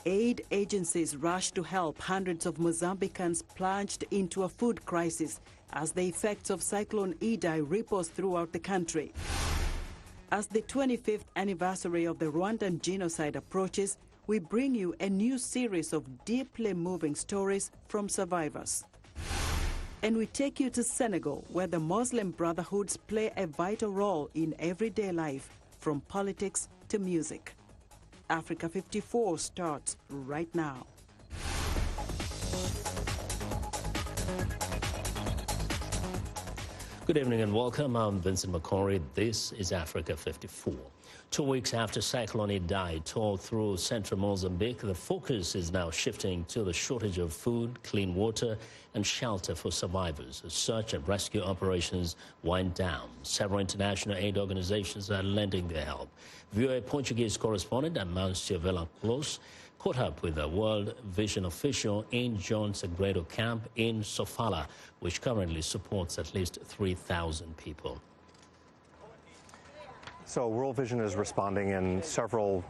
Aid agencies rushed to help hundreds of Mozambicans plunged into a food crisis as the effects of Cyclone Idai ripples throughout the country. As the 25th anniversary of the Rwandan genocide approaches, we bring you a new series of deeply moving stories from survivors. And we take you to Senegal, where the Muslim brotherhoods play a vital role in everyday life, from politics to music. Africa 54 starts right now. Good evening and welcome. I'm Vincent McCory. This is Africa 54. 2 weeks after Cyclone Idai tore through central Mozambique, the focus is now shifting to the shortage of food, clean water and shelter for survivors as search and rescue operations wind down. Several international aid organizations are lending their help. VOA Portuguese correspondent Amancio Vilanculos caught up with a World Vision official in John Sagredo camp in Sofala, which currently supports at least 3,000 people. So World Vision is responding in several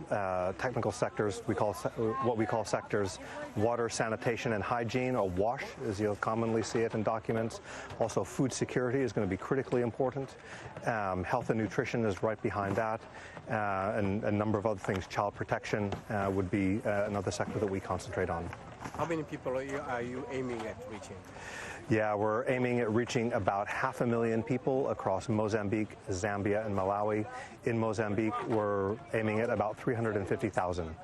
technical sectors. What we call sectors: water, sanitation, and hygiene, or WASH, as you'll commonly see it in documents. Also, food security is going to be critically important. Health and nutrition is right behind that, and a number of other things. Child protection would be another sector that we concentrate on. How many people are you aiming at reaching? Yeah, we're aiming at reaching about 500,000 people across Mozambique, Zambia, and Malawi. In Mozambique, we're aiming at about 350,000.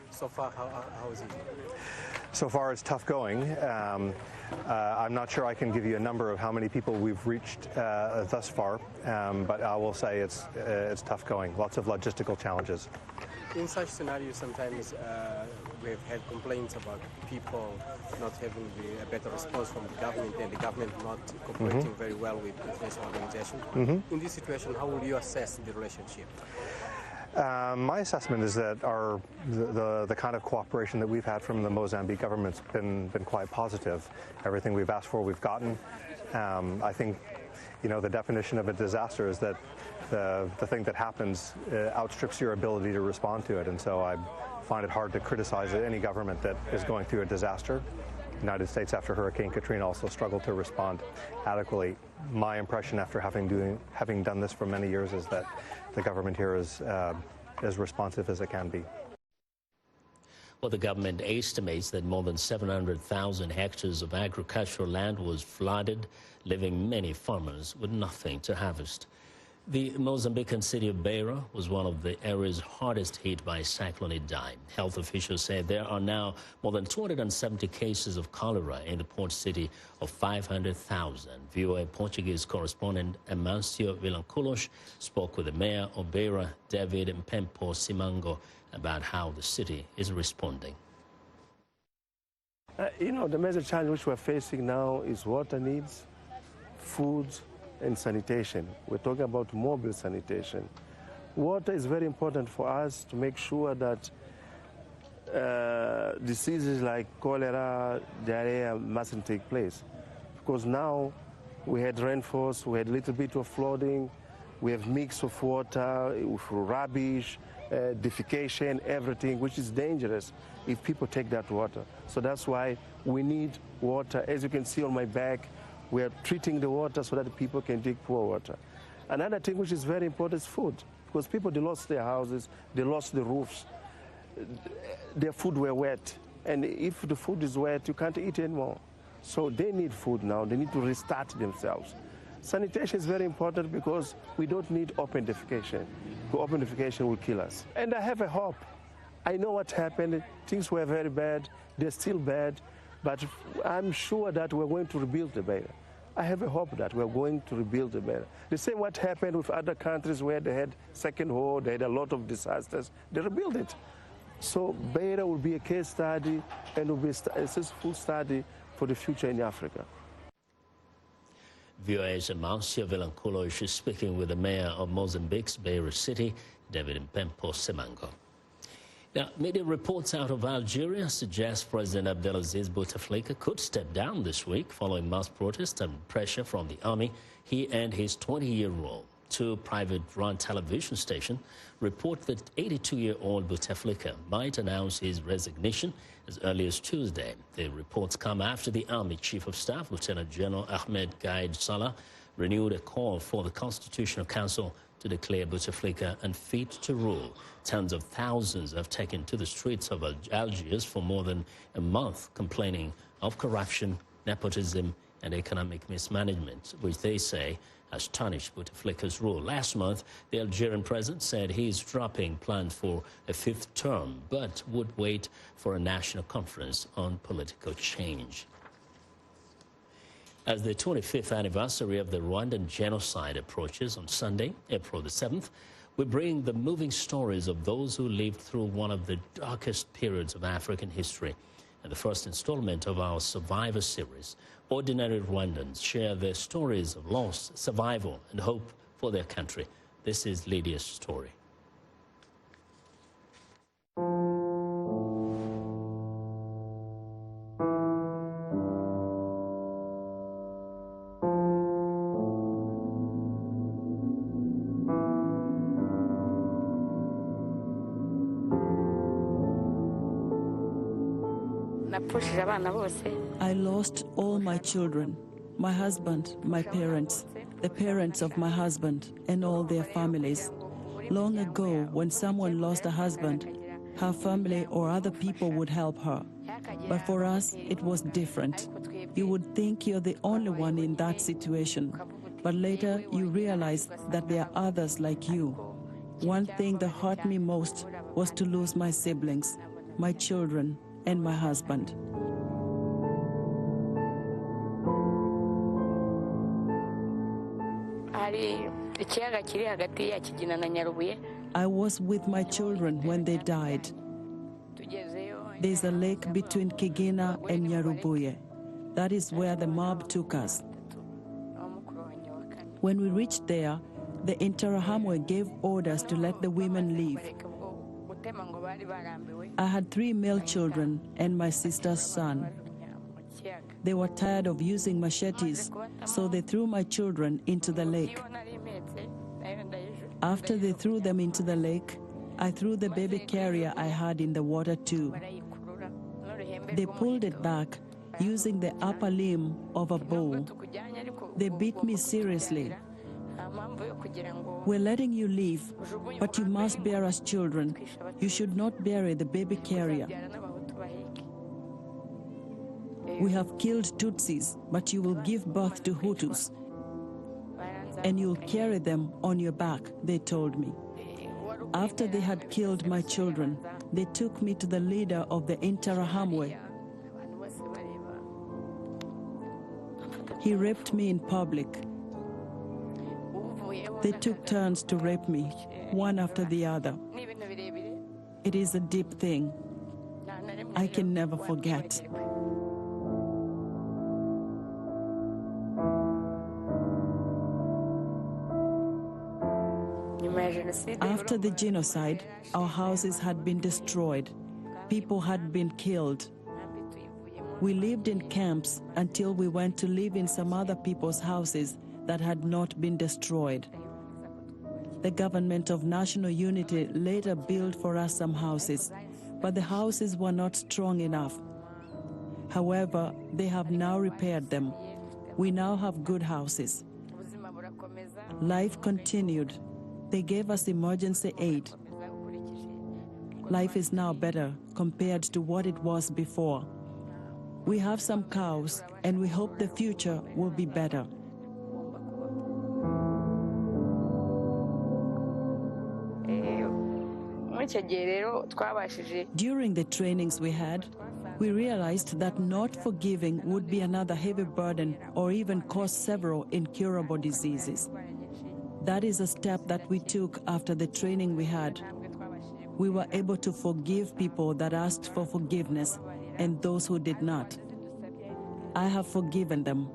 So far, how is it? So far, it's tough going. I'm not sure I can give you a number of how many people we've reached thus far, but I will say it's tough going. Lots of logistical challenges. In such scenarios, sometimes we've had complaints about people not having a better response from the government and the government not cooperating very well with international organizations. In this situation, how will you assess the relationship? My assessment is that the kind of cooperation that we've had from the Mozambique government's been quite positive. Everything we've asked for, we've gotten. I think, the definition of a disaster is that the thing that happens outstrips your ability to respond to it, and so I find it hard to criticize any government that is going through a disaster. The United States, after Hurricane Katrina, also struggled to respond adequately. My impression after having done this for many years is that the government here is as responsive as it can be. Well, the government estimates that more than 700,000 hectares of agricultural land was flooded, leaving many farmers with nothing to harvest. The Mozambican city of Beira was one of the areas hardest hit by Cyclone Idai. Health officials say there are now more than 270 cases of cholera in the port city of 500,000. VOA Portuguese correspondent Amancio Vilanculos spoke with the mayor of Beira, David Mpempo Simango, about how the city is responding. The major challenge which we're facing now is water needs, food, and sanitation. We're talking about mobile sanitation. Water is very important for us to make sure that diseases like cholera, diarrhea mustn't take place. Because now we had rainfalls, we had a little bit of flooding, we have mix of water with rubbish, defecation, everything, which is dangerous if people take that water. So that's why we need water. As you can see on my back, we are treating the water so that people can drink pure water. Another thing which is very important is food, because people, they lost their houses, they lost the roofs, their food were wet, and if the food is wet, you can't eat anymore. So they need food now, they need to restart themselves. Sanitation is very important because we don't need open defecation. Open defecation will kill us. And I have a hope. I know what happened, things were very bad, they're still bad, but I'm sure that we're going to rebuild the Beira. I have a hope that we're going to rebuild the Beira. The same what happened with other countries where they had second war, they had a lot of disasters, they rebuilt it. So Beira will be a case study and will be a successful study for the future in Africa. VOA's Amancio Vilanculos is speaking with the mayor of Mozambique's Beira City, David Mpempo Simango. Now, media reports out of Algeria suggest President Abdelaziz Bouteflika could step down this week following mass protests and pressure from the army he and his 20-year rule. Two private-run television stations report that 82-year-old Bouteflika might announce his resignation as early as Tuesday. The reports come after the Army Chief of Staff, Lieutenant General Ahmed Gaid Salah, renewed a call for the Constitutional Council to declare Bouteflika unfit to rule. Tens of thousands have taken to the streets of Algiers for more than a month, complaining of corruption, nepotism, and economic mismanagement, which they say has tarnished Bouteflika's rule. Last month, the Algerian president said he's dropping plans for a fifth term, but would wait for a national conference on political change. As the 25th anniversary of the Rwandan genocide approaches on Sunday, April the 7th, we bring the moving stories of those who lived through one of the darkest periods of African history. In the first installment of our Survivor series, ordinary Rwandans share their stories of loss, survival, and hope for their country. This is Lydia's story. I lost all my children, my husband, my parents, the parents of my husband, and all their families. Long ago, when someone lost a husband, her family or other people would help her. But for us, it was different. You would think you're the only one in that situation, but later you realize that there are others like you. One thing that hurt me most was to lose my siblings, my children, and my husband. I was with my children when they died. There's a lake between Kigina and Nyarubuye. That is where the mob took us. When we reached there, the Interahamwe gave orders to let the women leave. I had 3 male children and my sister's son. They were tired of using machetes, so they threw my children into the lake. After they threw them into the lake, I threw the baby carrier I had in the water too. They pulled it back using the upper limb of a bull. They beat me seriously. We're letting you leave, but you must bear us children. You should not bury the baby carrier. We have killed Tutsis, but you will give birth to Hutus, and you'll carry them on your back, they told me. After they had killed my children, they took me to the leader of the Interahamwe. He raped me in public. They took turns to rape me, one after the other. It is a deep thing. I can never forget. After the genocide, our houses had been destroyed. People had been killed. We lived in camps until we went to live in some other people's houses that had not been destroyed. The government of national unity later built for us some houses, but the houses were not strong enough. However, they have now repaired them. We now have good houses. Life continued. They gave us emergency aid. Life is now better compared to what it was before. We have some cows, and we hope the future will be better. During the trainings we had, we realized that not forgiving would be another heavy burden or even cause several incurable diseases. That is a step that we took after the training we had. We were able to forgive people that asked for forgiveness and those who did not. I have forgiven them.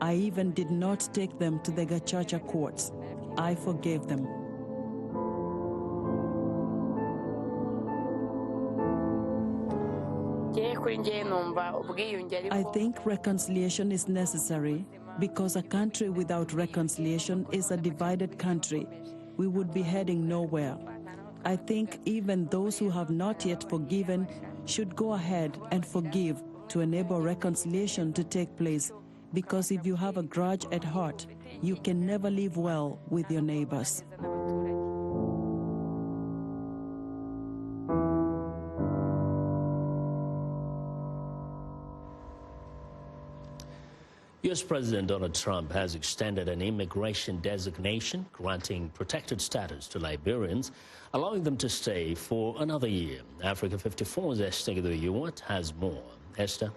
I even did not take them to the Gacaca courts. I forgave them. I think reconciliation is necessary, because a country without reconciliation is a divided country. We would be heading nowhere. I think even those who have not yet forgiven should go ahead and forgive to enable reconciliation to take place, because if you have a grudge at heart, you can never live well with your neighbors. U.S. President Donald Trump has extended an immigration designation granting protected status to Liberians, allowing them to stay for another year. Africa 54's Esther Yuwat has more. Esther?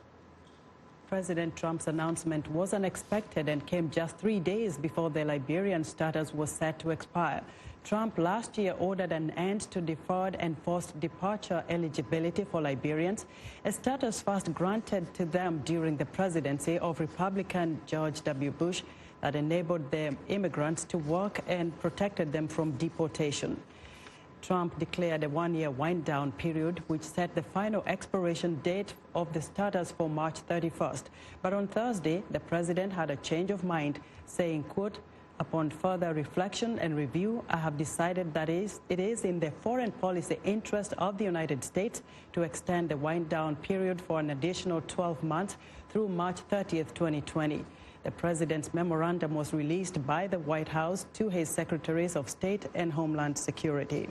President Trump's announcement was unexpected and came just 3 days before the Liberian status was set to expire. Trump last year ordered an end to deferred and forced departure eligibility for Liberians, a status first granted to them during the presidency of Republican George W. Bush that enabled the immigrants to work and protected them from deportation. Trump declared a one-year wind-down period, which set the final expiration date of the status for March 31st. But on Thursday, the president had a change of mind, saying, quote, "Upon further reflection and review, I have decided that it is in the foreign policy interest of the United States to extend the wind-down period for an additional 12 months through March 30th, 2020. The president's memorandum was released by the White House to his secretaries of state and Homeland Security.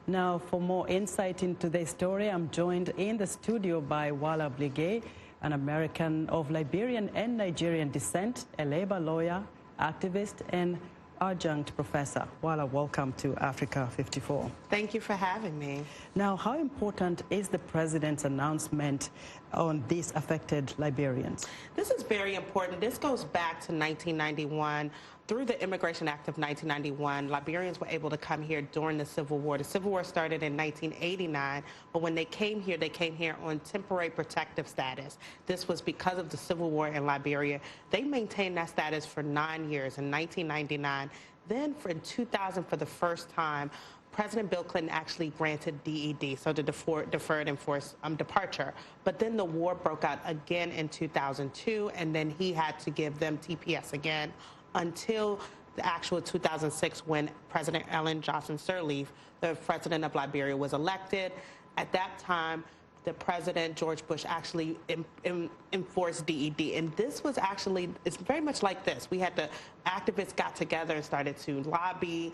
Now, for more insight into this story, I'm joined in the studio by Wala Blige, an American of Liberian and Nigerian descent, a labor lawyer, activist, and adjunct professor. Wala, welcome to Africa 54. Thank you for having me. Now, how important is the president's announcement on these affected Liberians? This is very important. This goes back to 1991. Through the Immigration Act of 1991, Liberians were able to come here during the Civil War. The Civil War started in 1989, but when they came here on temporary protective status. This was because of the Civil War in Liberia. They maintained that status for 9 years in 1999. Then in 2000, for the first time, President Bill Clinton actually granted DED, so the deferred enforced departure. But then the war broke out again in 2002, and then he had to give them TPS again until the actual 2006, when President Ellen Johnson Sirleaf, the president of Liberia, was elected. At that time, the president, George Bush, actually enforced DED. And this was actually, it's very much like this. We had the activists got together and started to lobby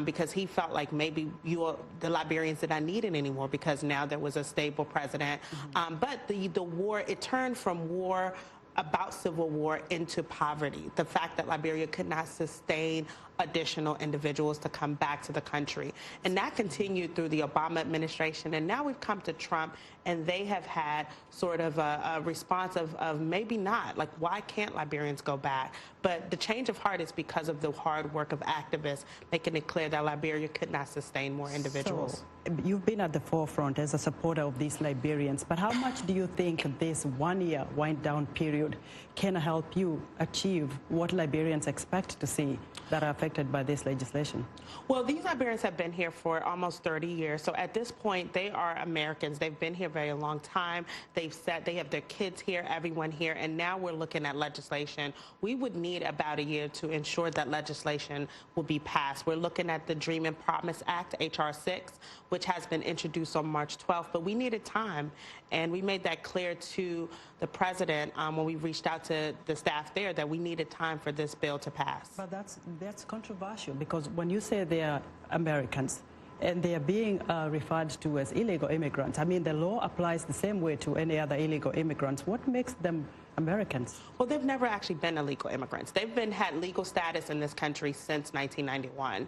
because he felt like maybe the Liberians did not need it anymore because now there was a stable president. But the war, it turned from war about civil war into poverty. The fact that Liberia could not sustain additional individuals to come back to the country. And that continued through the Obama administration. And now we've come to Trump, and they have had sort of a response of maybe not, like, why can't Liberians go back? But the change of heart is because of the hard work of activists, making it clear that Liberia could not sustain more individuals. So, you've been at the forefront as a supporter of these Liberians, but how much do you think this one-year wind-down period can help you achieve what Liberians expect to see that are affected by this legislation? Well, these Liberians have been here for almost 30 years. So at this point, they are Americans. They've been here a very long time. They have their kids here, everyone here, and now we're looking at legislation. We would need about a year to ensure that legislation will be passed. We're looking at the Dream and Promise Act, H.R. 6, which has been introduced on March 12th, but we needed time. And we made that clear to the president when we reached out to the staff there that we needed time for this bill to pass. But that's controversial, because when you say they are Americans and they are being referred to as illegal immigrants, I mean, the law applies the same way to any other illegal immigrants. What makes them Americans? Well, they've never actually been illegal immigrants. They've had legal status in this country since 1991.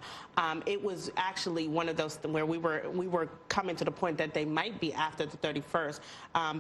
It was actually one of those where we were coming to the point that they might be after the 31st.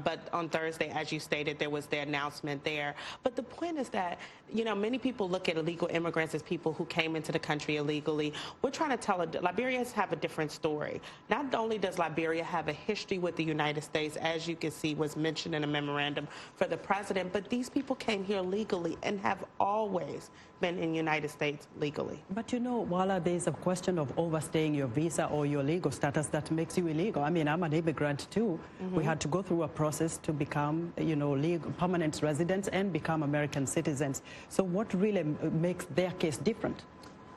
But on Thursday, as you stated, there was the announcement there. But the point is that, you know, many people look at illegal immigrants as people who came into the country illegally. We're trying to tell Liberians have a different story. Not only does Liberia have a history with the United States, as you can see was mentioned in a memorandum for the president, but these people came here legally and have always been in the United States legally. But you know, Wala, there's a question of overstaying your visa or your legal status that makes you illegal. I mean, I'm an immigrant too. We had to go through a process to become, you know, legal, permanent residents and become American citizens. So what really makes their case different?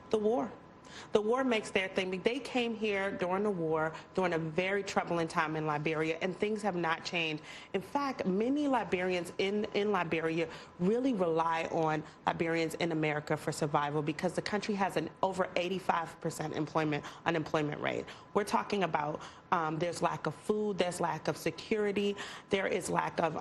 The war. The war makes their thing. They came here during the war, during a very troubling time in Liberia, and things have not changed. In fact, many Liberians in Liberia really rely on Liberians in America for survival because the country has an over 85% unemployment rate. We're talking about there's lack of food, there's lack of security, there is lack of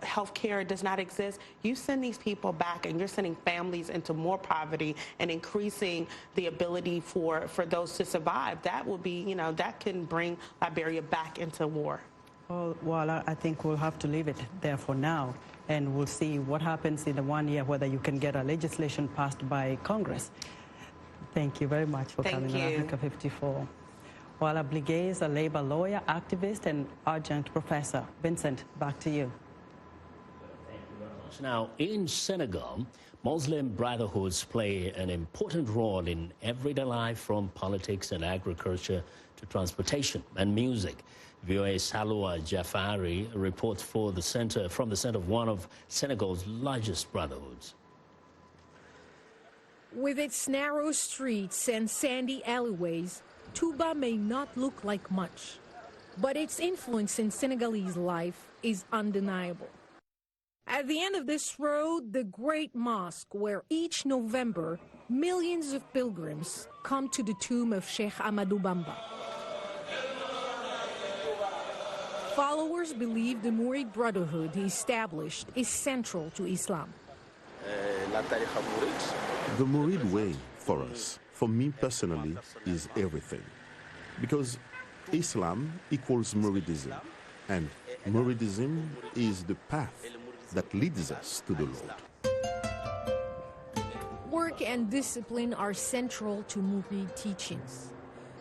health care does not exist. You send these people back and you're sending families into more poverty and increasing the ability for those to survive. That will be, you know, that can bring Liberia back into war. Well, I think we'll have to leave it there for now, and we'll see what happens in the 1 year, whether you can get a legislation passed by Congress. Thank you very much for coming on Africa 54. Wala Bligay is a labor lawyer, activist, and adjunct professor. Vincent, back to you. Thank you very much. Now, in Senegal, Muslim brotherhoods play an important role in everyday life, from politics and agriculture to transportation and music. VOA Salwa Jafari reports from the center of one of Senegal's largest brotherhoods. With its narrow streets and sandy alleyways, Touba may not look like much, but its influence in Senegalese life is undeniable. At the end of this road, the Great Mosque, where each November millions of pilgrims come to the tomb of Sheikh Ahmadou Bamba. Followers believe the Murid Brotherhood he established is central to Islam. The Murid way for us, for me personally, is everything. Because Islam equals Muridism, and Muridism is the path that leads us to the Lord. Work and discipline are central to Murid teachings.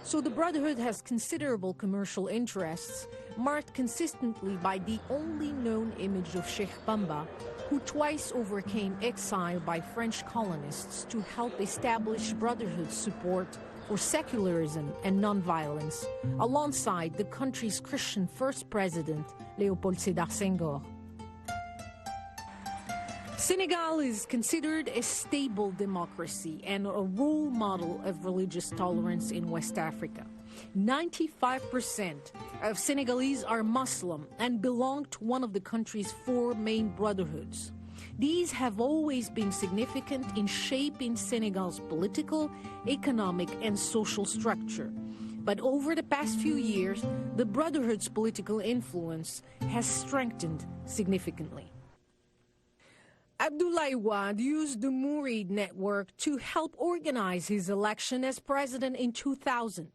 So the Brotherhood has considerable commercial interests, marked consistently by the only known image of Sheikh Bamba, who twice overcame exile by French colonists to help establish Brotherhood support for secularism and nonviolence, alongside the country's Christian first president, Léopold Sédar Senghor. Senegal is considered a stable democracy and a role model of religious tolerance in West Africa. 95% of Senegalese are Muslim and belong to one of the country's 4 main brotherhoods. These have always been significant in shaping Senegal's political, economic, and social structure. But over the past few years, the brotherhood's political influence has strengthened significantly. Abdoulaye Wade used the Murid network to help organize his election as president in 2000,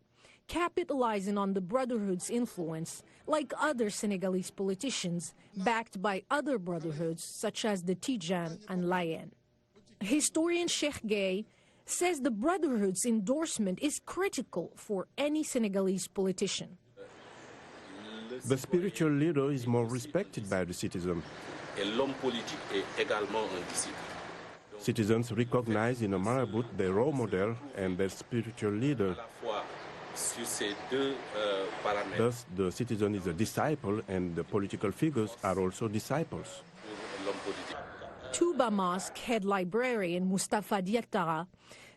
capitalizing on the Brotherhood's influence, like other Senegalese politicians backed by other brotherhoods such as the Tijan and Layen. Historian Cheikh Gueye says the Brotherhood's endorsement is critical for any Senegalese politician. The spiritual leader is more respected by the citizen. Citizens recognize in a marabout their role model and their spiritual leader. Thus, the citizen is a disciple, and the political figures are also disciples. Touba Mosque head librarian Mustafa Diattara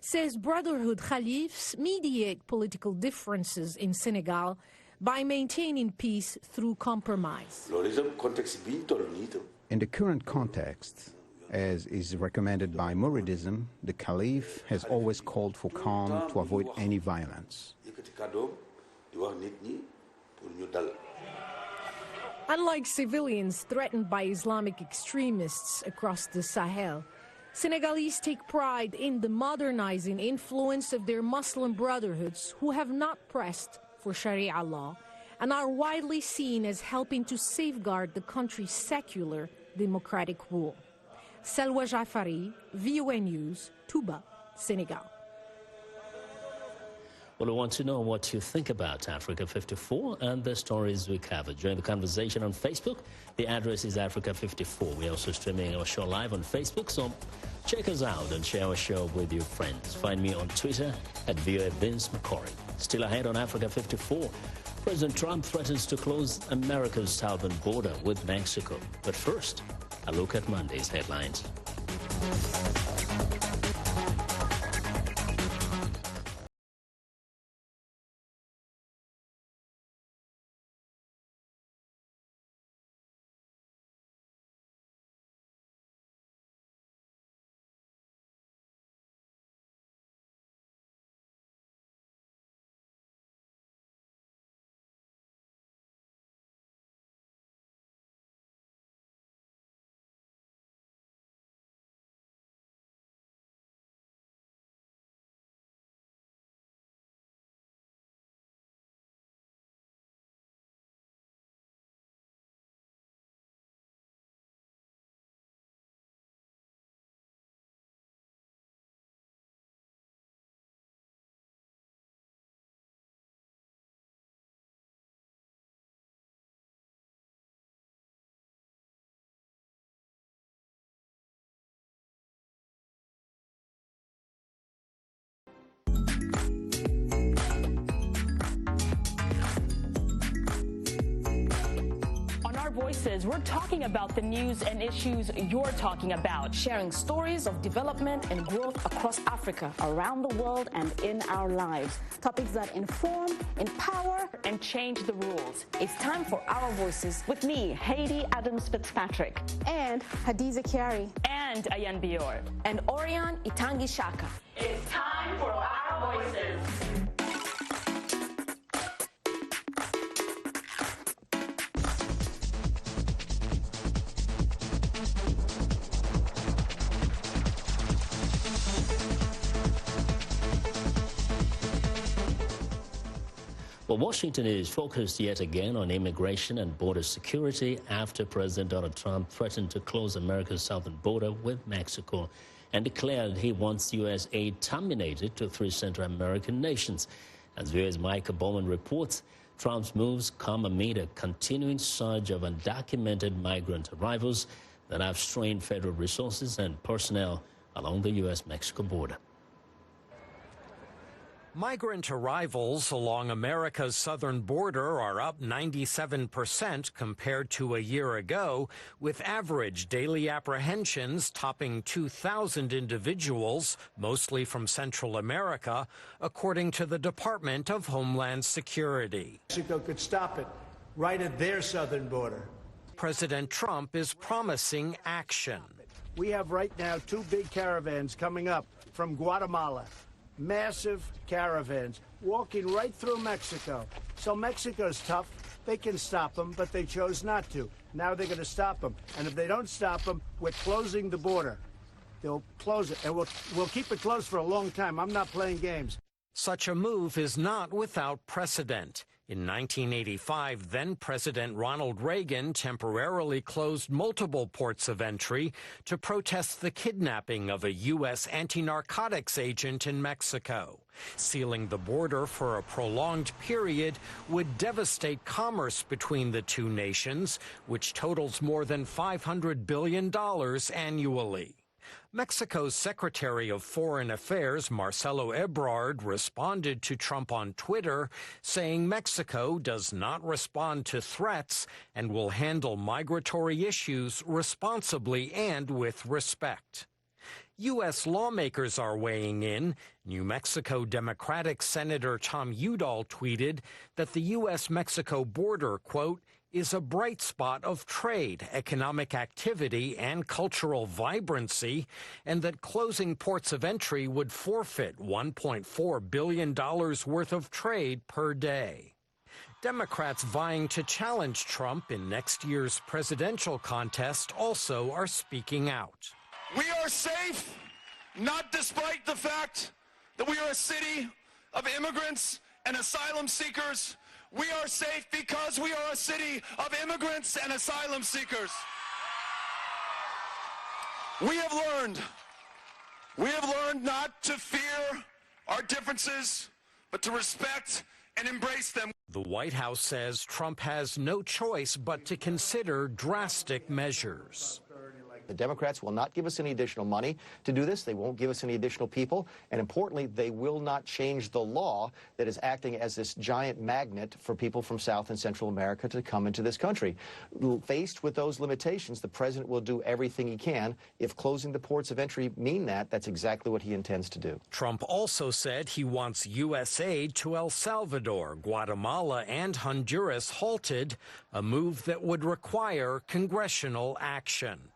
says Brotherhood Khalifs mediate political differences in Senegal by maintaining peace through compromise. In the current context, as is recommended by Muridism, the Caliph has always called for calm to avoid any violence. Unlike civilians threatened by Islamic extremists across the Sahel, Senegalese take pride in the modernizing influence of their Muslim brotherhoods who have not pressed for Sharia law and are widely seen as helping to safeguard the country's secular democratic rule. Salwa Jafari, VOA News, Touba, Senegal. Well, we want to know what you think about Africa 54 and the stories we cover. Join the conversation on Facebook. The address is Africa 54. We're also streaming our show live on Facebook, so check us out and share our show with your friends. Find me on Twitter at @VinceMcCory. Still ahead on Africa 54, President Trump threatens to close America's southern border with Mexico. But first, a look at Monday's headlines. Voices, we're talking about the news and issues you're talking about. Sharing stories of development and growth across Africa, around the world, and in our lives. Topics that inform, empower, and change the rules. It's time for Our Voices. With me, Haiti Adams Fitzpatrick. And Hadiza Kiari. And Ayan Bior. And Orion Itangi Shaka. It's time for Our Voices. Well, Washington is focused yet again on immigration and border security after President Donald Trump threatened to close America's southern border with Mexico and declared he wants U.S. aid terminated to 3 Central American nations. As VOA's Micah Bowman reports, Trump's moves come amid a continuing surge of undocumented migrant arrivals that have strained federal resources and personnel along the U.S.-Mexico border. Migrant arrivals along America's southern border are up 97% compared to a year ago, with average daily apprehensions topping 2,000 individuals, mostly from Central America, according to the Department of Homeland Security. Mexico could stop it right at their southern border. President Trump is promising action. We have right now 2 big caravans coming up from Guatemala. Massive caravans walking right through Mexico. So Mexico's tough. They can stop them, but they chose not to. Now they're going to stop them. And if they don't stop them, we're closing the border. They'll close it, and we'll keep it closed for a long time. I'm not playing games. Such a move is not without precedent. In 1985, then-President Ronald Reagan temporarily closed multiple ports of entry to protest the kidnapping of a U.S. anti-narcotics agent in Mexico. Sealing the border for a prolonged period would devastate commerce between the two nations, which totals more than $500 billion annually. Mexico's Secretary of Foreign Affairs, Marcelo Ebrard, responded to Trump on Twitter, saying Mexico does not respond to threats and will handle migratory issues responsibly and with respect. U.S. lawmakers are weighing in. New Mexico Democratic Senator Tom Udall tweeted that the U.S.-Mexico border, quote, is a bright spot of trade, economic activity, and cultural vibrancy, and that closing ports of entry would forfeit $1.4 billion worth of trade per day. Democrats vying to challenge Trump in next year's presidential contest also are speaking out. We are safe, not despite the fact that we are a city of immigrants and asylum seekers. We are safe because we are a city of immigrants and asylum seekers. We have learned not to fear our differences, but to respect and embrace them. The White House says Trump has no choice but to consider drastic measures. The Democrats will not give us any additional money to do this. They won't give us any additional people. And importantly, they will not change the law that is acting as this giant magnet for people from South and Central America to come into this country. Faced with those limitations, the president will do everything he can. If closing the ports of entry mean that, that's exactly what he intends to do. Trump also said he wants U.S. aid to El Salvador, Guatemala, and Honduras halted, a move that would require congressional action.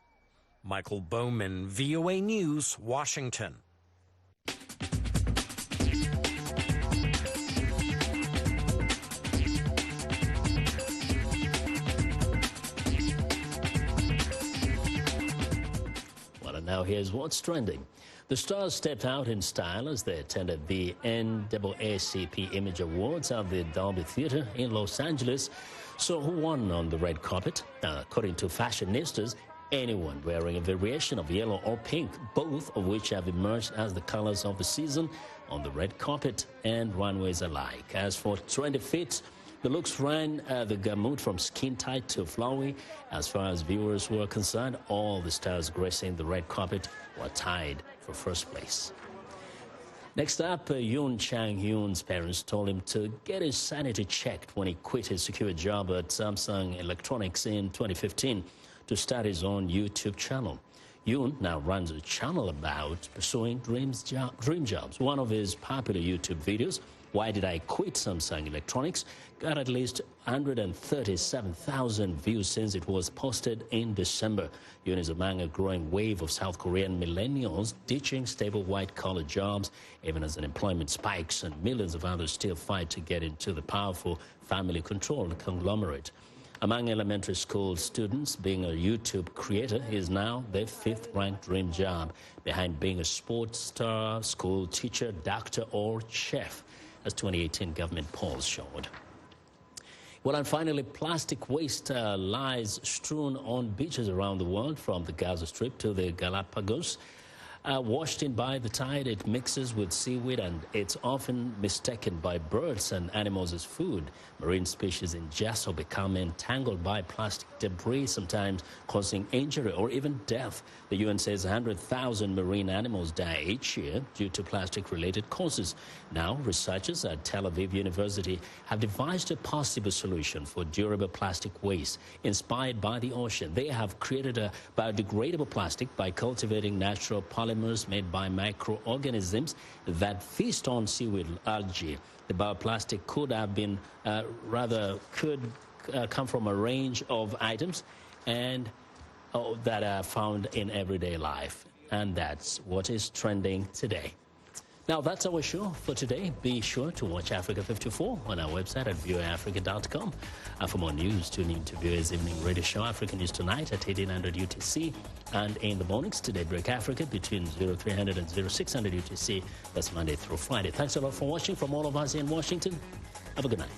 Michael Bowman, VOA News, Washington. Well, and now here's what's trending. The stars stepped out in style as they attended the NAACP Image Awards at the Dolby Theatre in Los Angeles. So who won on the red carpet? According to fashionistas, anyone wearing a variation of yellow or pink, both of which have emerged as the colors of the season on the red carpet and runways alike. As for trendy fits, the looks ran the gamut from skin tight to flowy. As far as viewers were concerned, all the stars gracing the red carpet were tied for first place. Next up, Yoon Chang-hyun's parents told him to get his sanity checked when he quit his secure job at Samsung Electronics in 2015. To start his own YouTube channel. Yoon now runs a channel about pursuing dream jobs. One of his popular YouTube videos, Why Did I Quit Samsung Electronics, got at least 137,000 views since it was posted in December. Yoon is among a growing wave of South Korean millennials ditching stable white-collar jobs, even as unemployment spikes and millions of others still fight to get into the powerful family-controlled conglomerate. Among elementary school students, being a YouTube creator is now their fifth-ranked dream job, behind being a sports star, school teacher, doctor, or chef, as 2018 government polls showed. Well, and finally, plastic waste lies strewn on beaches around the world, from the Gaza Strip to the Galapagos. Washed in by the tide, it mixes with seaweed, and it's often mistaken by birds and animals as food. Marine species ingest or become entangled by plastic debris, sometimes causing injury or even death. The UN says 100,000 marine animals die each year due to plastic-related causes. Now, researchers at Tel Aviv University have devised a possible solution for durable plastic waste. Inspired by the ocean, they have created a biodegradable plastic by cultivating natural polymers made by microorganisms that feast on seaweed algae. The bioplastic could have been, come from a range of items and that are found in everyday life. And that's what is trending today. Now, that's our show for today. Be sure to watch Africa 54 on our website at voaafrica.com. For more news, tune in to VOA's evening radio show, African News Tonight, at 1800 UTC, and in the mornings to Daybreak Africa between 0300 and 0600 UTC. That's Monday through Friday. Thanks a lot for watching. From all of us in Washington, have a good night.